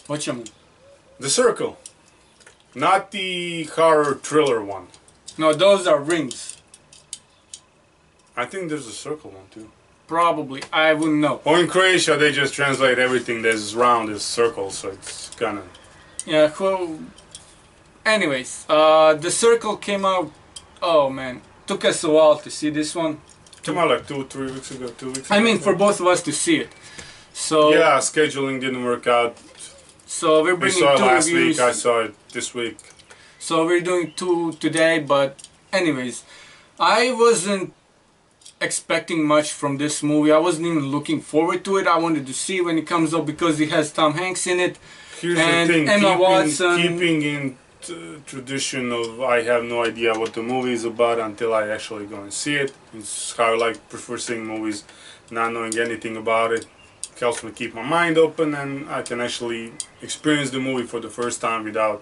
What you mean? The Circle. Not the horror thriller one. No, those are rings. I think there's a Circle one too. Probably. I wouldn't know. Or in Croatia they just translate everything that's round as circle, so it's kinda... Yeah, well... Anyways, The Circle came out... Oh man, took us a while to see this one. Came out like 2-3 weeks ago, 2 weeks ago. I mean, for both of us to see it. So... Yeah, scheduling didn't work out. So we're You bringing saw it two last reviews. week, I saw it this week. So we're doing 2 today, but anyways, I wasn't expecting much from this movie. I wasn't even looking forward to it. I wanted to see when it comes up because it has Tom Hanks in it. Here's and the thing, Emma Watson. keeping in tradition of I have no idea what the movie is about until I actually go and see it. It's how I prefer seeing movies, not knowing anything about it. It helps me keep my mind open and I can actually experience the movie for the first time without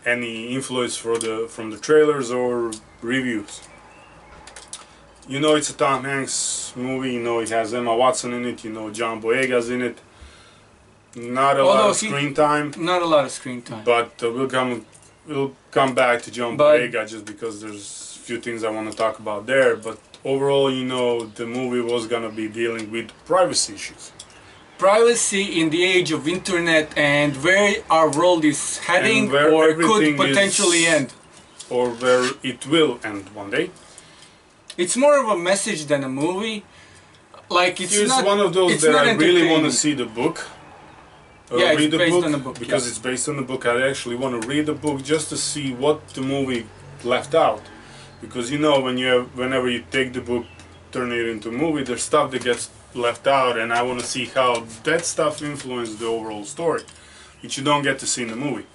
any influence from the trailers or reviews. You know it's a Tom Hanks movie, you know it has Emma Watson in it, you know John Boyega's in it. Not a lot of screen time. Not a lot of screen time. But we'll come back to John Boyega just because there's a few things I want to talk about there. But overall, you know, the movie was gonna be dealing with privacy issues. Privacy in the age of internet and where our world is heading or could potentially end. Or where it will end one day. It's more of a message than a movie. Like it's Here's not one of those that I really want to see the book. Yeah, read it's the based book, on the book. because it's based on the book. I actually want to read the book just to see what the movie left out. Because you know, whenever you take the book, turn it into a movie, there's stuff that gets left out, and I want to see how that stuff influenced the overall story, which you don't get to see in the movie.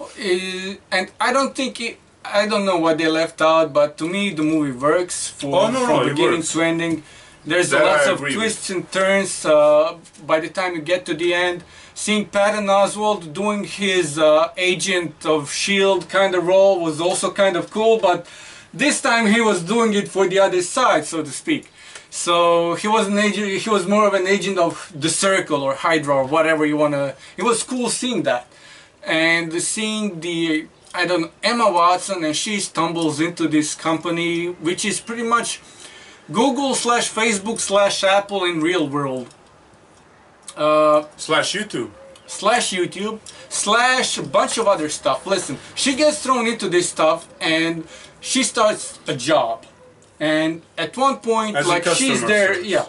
And I don't think I don't know what they left out, but to me the movie works from beginning to ending. There's lots of twists and turns by the time you get to the end. Seeing Patton Oswalt doing his agent of S.H.I.E.L.D. kind of role was also kind of cool, but this time he was doing it for the other side, so to speak. So he was an agent, he was more of an agent of the Circle or Hydra or whatever you wanna. It was cool seeing that. And seeing the, I don't know, Emma Watson, and she stumbles into this company which is pretty much Google / Facebook / Apple in real world. /YouTube. / a bunch of other stuff. Listen, she gets thrown into this stuff and she starts a job. And at one point, as like she's there, service. yeah,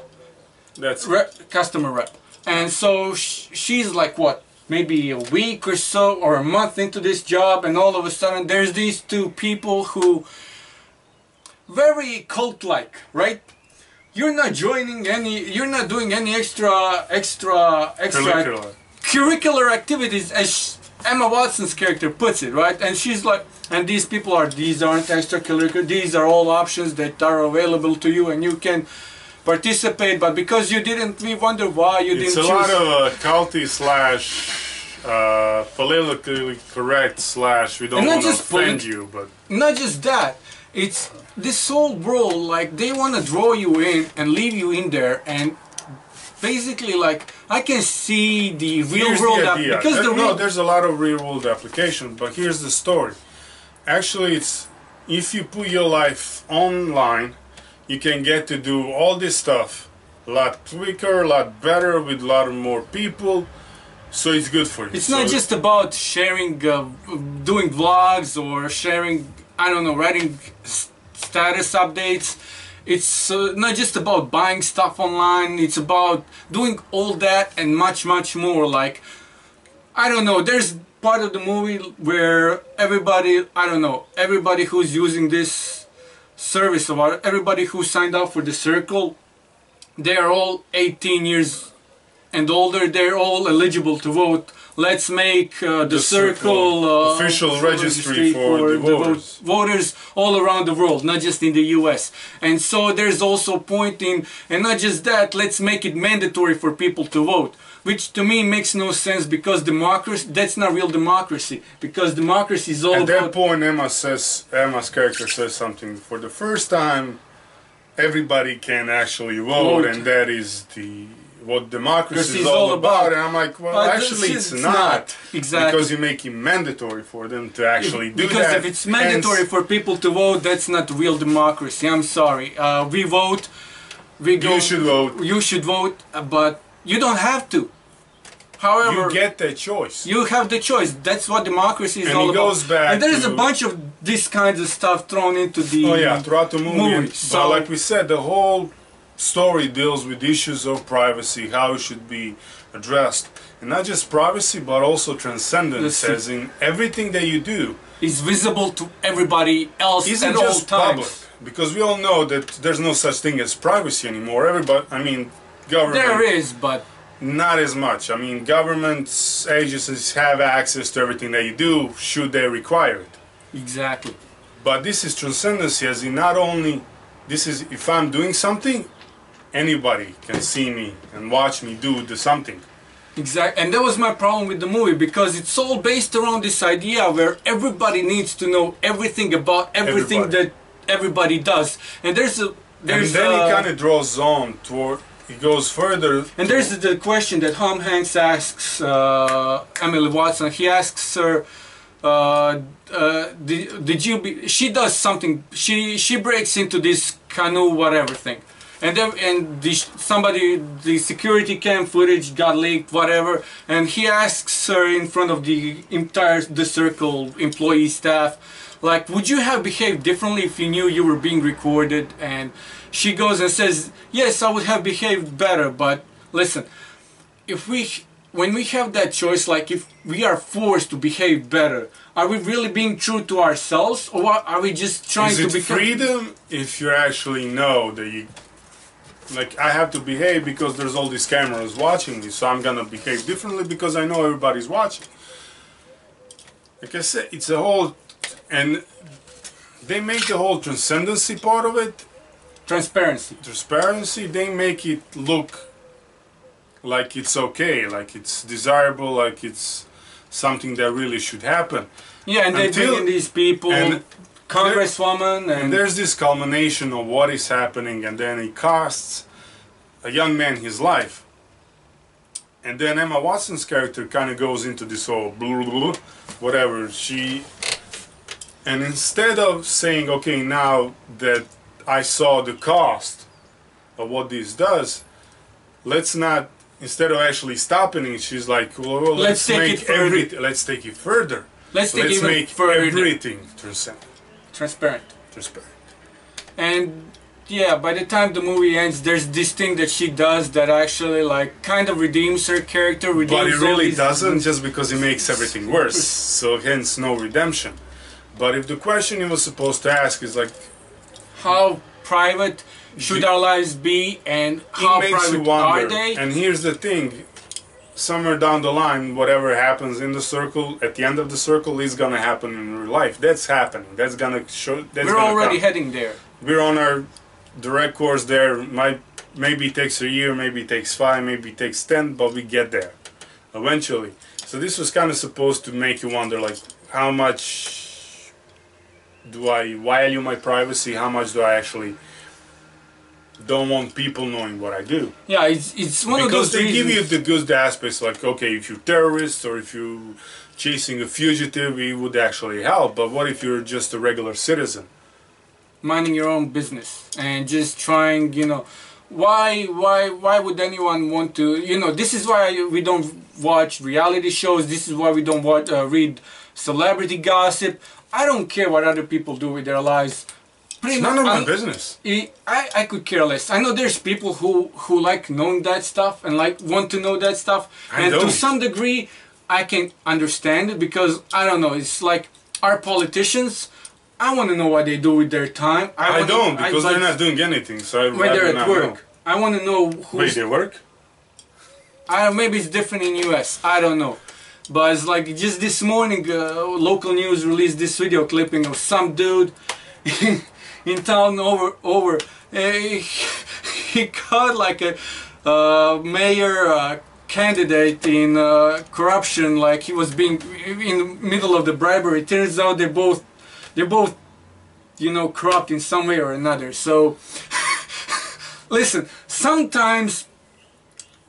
that's customer rep. And so she's like what, maybe a week or so or a month into this job, and all of a sudden there's these two people who very cult-like, right? You're not joining any, you're not doing any extra curricular activities, as Emma Watson's character puts it, right? And she's like, and these people are, these aren't extracurricular, these are all options that are available to you and you can participate, but because you didn't, we wonder why you didn't choose. It's a lot of culty / politically correct / we don't want to offend you, but... Not just that, it's this whole world, like they want to draw you in and leave you in there, and basically like I can see the real world because there's a lot of real world application, but here's the story. Actually, it's if you put your life online, you can get to do all this stuff a lot quicker, a lot better, with a lot more people. So it's good for you. It's not just about sharing, doing vlogs or sharing, I don't know, writing status updates. It's not just about buying stuff online. It's about doing all that and much more. Like, I don't know, there's part of the movie where everybody, I don't know, everybody who's using this service, or everybody who signed up for the Circle, they are all 18 years and older. They're all eligible to vote. Let's make the Circle official registry for the voters all around the world, not just in the US. And so there's also point in, and not just that, let's make it mandatory for people to vote, which to me makes no sense, because democracy, that's not real democracy, because democracy is all about... At that point Emma's character says something, for the first time everybody can actually vote, and that is the what democracy is all about. And I'm like, well, actually it's not. Exactly. Because you make it mandatory for them to actually do that. Because if it's mandatory for people to vote, that's not real democracy. I'm sorry. We vote. You should vote. You should vote, but you don't have to. However, you get the choice. You have the choice. That's what democracy is all about. Goes back and there's a bunch of this kinds of stuff thrown into the throughout the movie. So, but like we said, the whole story deals with issues of privacy, how it should be addressed, and not just privacy, but also transcendence. As in everything that you do is visible to everybody else at all times. Public, because we all know that there's no such thing as privacy anymore. Everybody, I mean, government. There is, but. Not as much. I mean, governments, agencies have access to everything that you do, should they require it. Exactly. But this is transcendency, as in not only, this is, if I'm doing something, anybody can see me and watch me do the something. Exactly. And that was my problem with the movie, because it's all based around this idea where everybody needs to know everything about everything that everybody does. And then he kind of draws on toward. It goes further. And there's the question that Tom Hanks asks Emily Watson. He asks her, "Did you?" She does something. She breaks into this canoe, whatever thing, and then the security cam footage got leaked, whatever. And he asks her in front of the entire circle employee staff, like, would you have behaved differently if you knew you were being recorded? And she goes and says, yes, I would have behaved better, but listen, when we have that choice, like if we are forced to behave better, are we really being true to ourselves, or are we just trying to become... Is it freedom if you actually know that you... Like, I have to behave because there's all these cameras watching me, so I'm gonna behave differently because I know everybody's watching. Like I said, it's a whole... And they make the whole transcendency part of it. Transparency, they make it look like it's okay, like it's desirable, like it's something that really should happen. Yeah, and they bring in these people, Congresswoman, and there's this culmination of what is happening, and then it costs a young man his life. And then Emma Watson's character kind of goes into this whole blah, blah, blah, whatever. And instead of saying, okay, now that I saw the cost of what this does, let's not, instead of actually stopping it, she's like, well, let's take it further. Let's take it further. Let's make everything transparent. Transparent. And yeah, by the time the movie ends, there's this thing that she does that actually like kind of redeems her character. But it really doesn't, just because it makes everything worse. So hence no redemption. But if the question you were supposed to ask is like, how private should our lives be, and how private are they? And here's the thing, somewhere down the line, whatever happens in the circle, at the end of the circle, is gonna happen in real life. That's happening. That's gonna show. We're already heading there. We're on our direct course there. Maybe it takes a year, maybe it takes 5, maybe it takes 10, but we get there eventually. So this was kind of supposed to make you wonder, like, how much do I value my privacy? How much do I actually don't want people knowing what I do? Yeah, it's one of those reasons. Because they give you the good aspects, like, okay, if you're terrorist or if you're chasing a fugitive, it would actually help. But what if you're just a regular citizen? Minding your own business and just trying, you know, why would anyone want to, you know, this is why we don't watch reality shows, this is why we don't read celebrity gossip. I don't care what other people do with their lives. It's none of my business. I could care less. I know there's people who like knowing that stuff and like want to know that stuff. And to some degree, I can understand it, because I don't know. It's like our politicians. I want to know what they do with their time. Because they're not doing anything. So when they're at work, I want to know who's... Wait, they work? Maybe it's different in US. I don't know. But it's like just this morning, local news released this video clipping of some dude in town over. He caught like a mayor candidate in corruption, like he was being in the middle of the bribery. It turns out they're both, you know, corrupt in some way or another. So listen, sometimes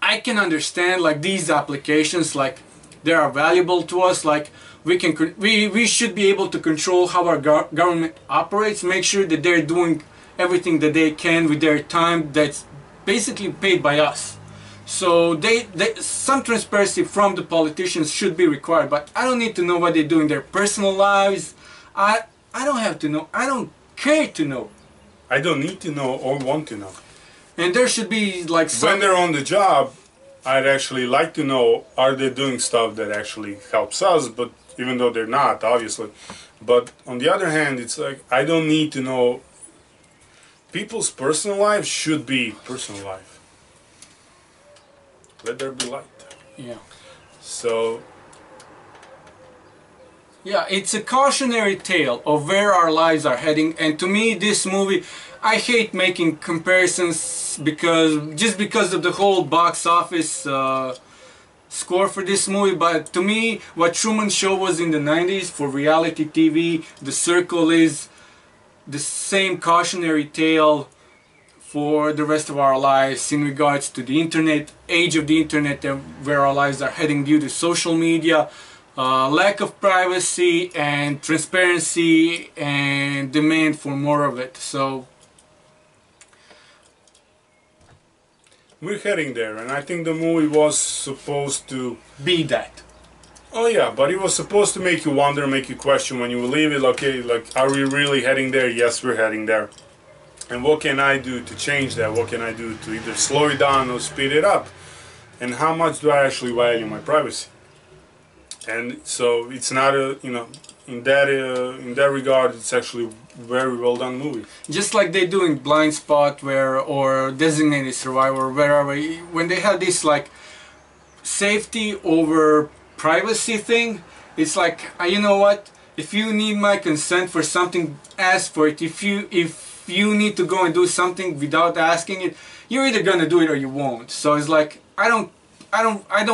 I can understand like these applications, like they are valuable to us, like we should be able to control how our government operates, make sure that they're doing everything that they can with their time that's basically paid by us. So some transparency from the politicians should be required, but I don't need to know what they do in their personal lives. I don't have to know. I don't care to know. I don't need to know or want to know. And there should be like some... When they're on the job, I'd actually like to know, are they doing stuff that actually helps us, but even though they're not, obviously. But on the other hand, it's like, I don't need to know. People's personal life should be personal life. Let there be light. Yeah. So... yeah, it's a cautionary tale of where our lives are heading, and to me this movie, I hate making comparisons just because of the whole box office score for this movie, but to me what Truman Show was in the 90s for reality TV, The Circle is the same cautionary tale for the rest of our lives in regards to the internet, age of the internet, and where our lives are heading due to social media. Lack of privacy and transparency and demand for more of it. So we're heading there, and I think the movie was supposed to be that. Oh yeah, but it was supposed to make you wonder, make you question when you leave it. Okay, like, are we really heading there? Yes, we're heading there. And what can I do to change that? What can I do to either slow it down or speed it up? And how much do I actually value my privacy? And so it's not a, you know, in that regard, it's actually a very well done movie. Just like they do in Blind Spot, or Designated Survivor, wherever, when they have this like safety over privacy thing, it's like, you know what? If you need my consent for something, ask for it. If you need to go and do something without asking it, you're either gonna do it or you won't. So it's like, I don't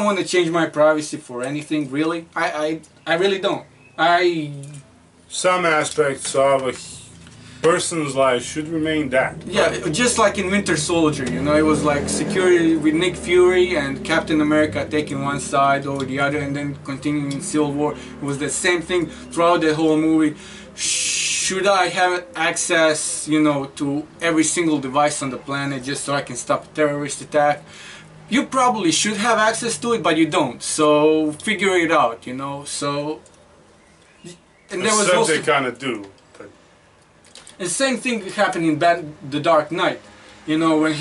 want to change my privacy for anything, really. I really don't. Some aspects of a person's life should remain that. Yeah, just like in Winter Soldier, you know, it was like security with Nick Fury and Captain America taking one side or the other, and then continuing in Civil War. It was the same thing throughout the whole movie. Should I have access, you know, to every single device on the planet just so I can stop a terrorist attack? You probably should have access to it, but you don't. So figure it out, you know. So, and there was also, they kind of do. But the same thing happened in The Dark Knight. You know, when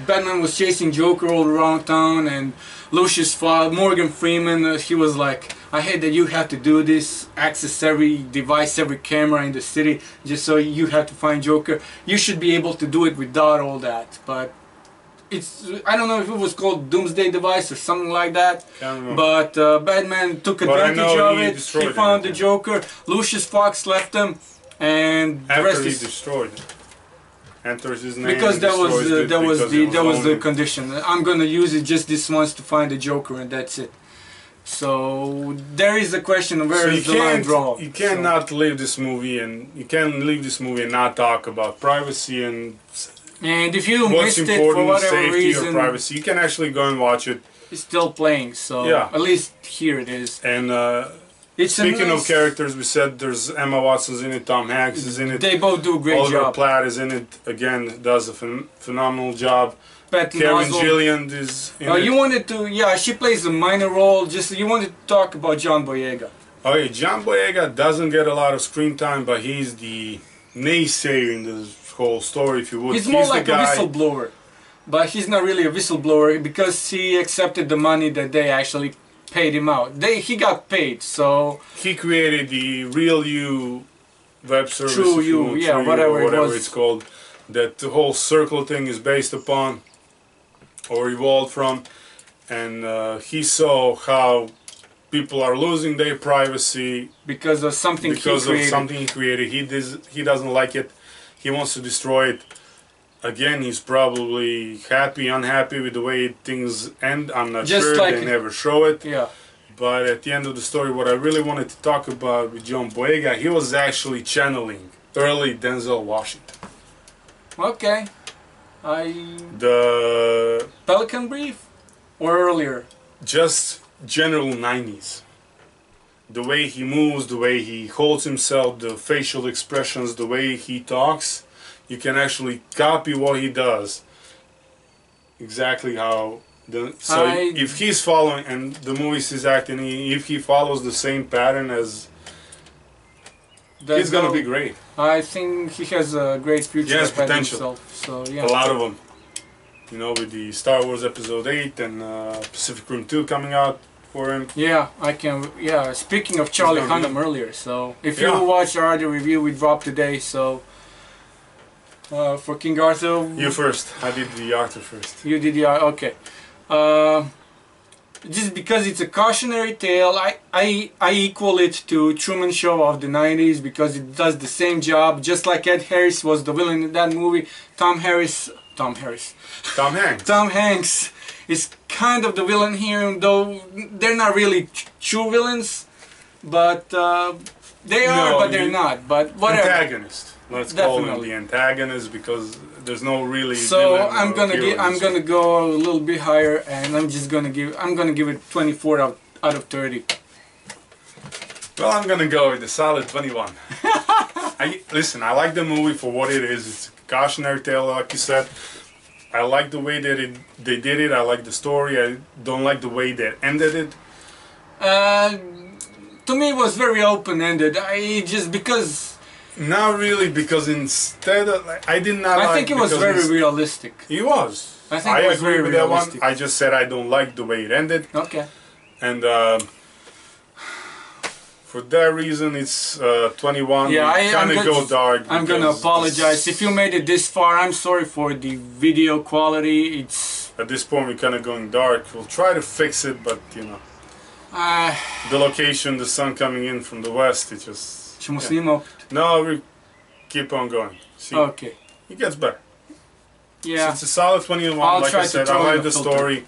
Batman was chasing Joker all around town, and Lucius Fox, Morgan Freeman, he was like, I hate that you have to do this, access every device, every camera in the city, just so you have to find Joker. You should be able to do it without all that, but I don't know if it was called Doomsday Device or something like that, but Batman took advantage of it. He found the Joker. Lucius Fox left him, and the rest is... he destroyed it. Enters his name. Because that was the condition. I'm gonna use it just this once to find the Joker, and that's it. So there is a question of where is the line drawn. You cannot leave this movie, and you can't leave this movie and not talk about privacy and if you missed it for whatever safety reason, or privacy, you can actually go and watch it. It's still playing, so yeah. At least here it is. And speaking of characters, we said there's Emma Watson's in it, Tom Hanks is in it. They both do a great job. Oliver Platt is in it again, does a phenomenal job. Karen Gillian is in it. You wanted to, yeah, she plays a minor role. You wanted to talk about John Boyega. Oh yeah, John Boyega doesn't get a lot of screen time, but he's the naysayer in this whole story, if you would. He's more like a whistleblower, but he's not really a whistleblower because he accepted the money that they actually paid him out. He got paid, so... He created the Real You web service. True You, yeah, whatever it's called, that the whole circle thing is based upon, or evolved from, and he saw how people are losing their privacy because of something he created. He doesn't like it. He wants to destroy it. Again, he's probably unhappy with the way things end. I'm not sure. They never show it. Yeah. But at the end of the story, what I really wanted to talk about with John Boyega, he was actually channeling early Denzel Washington. Okay. The Pelican Brief? or earlier? Just general 90s. The way he moves, the way he holds himself, the facial expressions, the way he talks, you can actually copy what he does. Exactly how so if he's following, and the movies he's acting in, if he follows the same pattern as, he's gonna be great. I think he has a great future. Yes, potential. Himself, so yeah. A lot of them. You know, with the Star Wars Episode 8 and Pacific Rim 2 coming out for him. Yeah, I can. Yeah, speaking of Charlie Hunnam earlier, so if you watched our other review we dropped today, so for King Arthur. You first. I did the Arthur first. You did the okay. Just because it's a cautionary tale, I equal it to Truman Show of the 90s because it does the same job. Just like Ed Harris was the villain in that movie, Tom Hanks is kind of the villain here, though they're not really true villains, but they are, but they're not. But whatever. Antagonist. Let's call him the antagonist because there's no really. So I'm gonna go a little bit higher, and I'm gonna give it 24 out of 30. Well, I'm gonna go with a solid 21. Listen, I like the movie for what it is. It's a cautionary tale, like you said. I like the way that they did it. I like the story. I don't like the way they ended it. To me, it was very open-ended. Because. Not really, because instead of I did not. I think it was very realistic. It was. I think it was agree very with realistic. that one. I just said I don't like the way it ended. Okay. And for that reason, it's 21. Yeah, I kind of go dark. I'm gonna apologize if you made it this far. I'm sorry for the video quality. It's at this point we're kind of going dark. We'll try to fix it, but you know, the location, the sun coming in from the west, it just. No, we keep on going. See, okay. It gets better. Yeah. So it's a solid 21. Like I said, I like the story.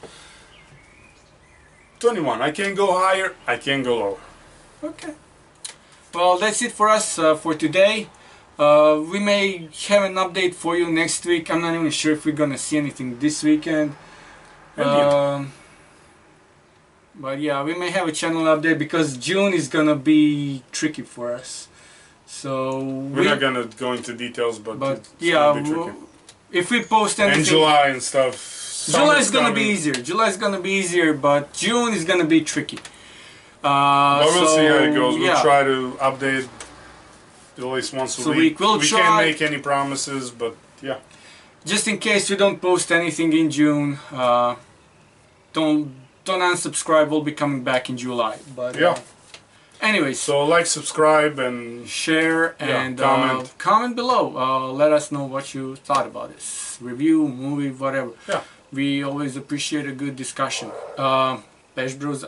21. I can't go higher. I can't go lower. Okay. Well, that's it for us for today. We may have an update for you next week. I'm not even sure if we're gonna see anything this weekend. But yeah, we may have a channel update because June is gonna be tricky for us. So we're not gonna go into details, but yeah, if we post anything, and July and stuff. July is gonna be easier. July is gonna be easier, but June is gonna be tricky. But we'll see how it goes. We'll try to update at least once a week. We can't make any promises, but yeah. Just in case we don't post anything in June, don't unsubscribe. We'll be coming back in July. But yeah. Anyways, so like, subscribe, and share, and comment below. Let us know what you thought about this review, movie, whatever. Yeah. We always appreciate a good discussion. Pesh Bros.